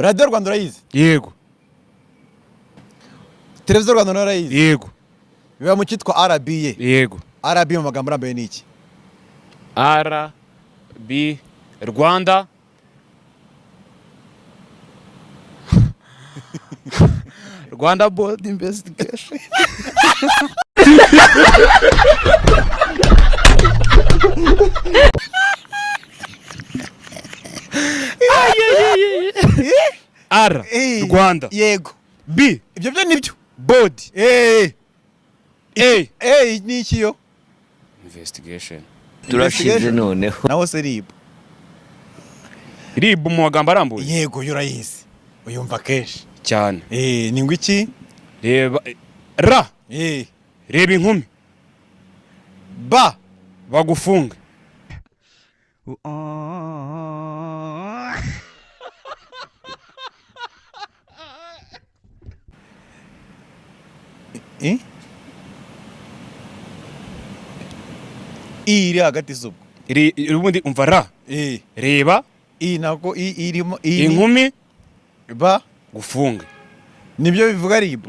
Radio Rwanda urayizi? Yego. Televiziyo Rwanda urayizi? Yego. Biba mu cyitwa RBA. Yego. RBA mu magambo arambuye ni iki? RB Rwanda Rwanda Board Investigation. R Rwanda. Yego. B Ibyo byo nibyo. Board. A ni iki yo? Investigation. Turashize noneho. Naho se RIB. RIB mu magambo arambuye. Yego urayizi. Uyumva kenshi. Cyane. Ni ngo iki? Reba ra. Reba inkumi. Ba bagufunga. iri hagati zubwo. Ubundi umva ra. Reba. Nako irimo inkumi ba gufunga. Nibyo bivuga RIB.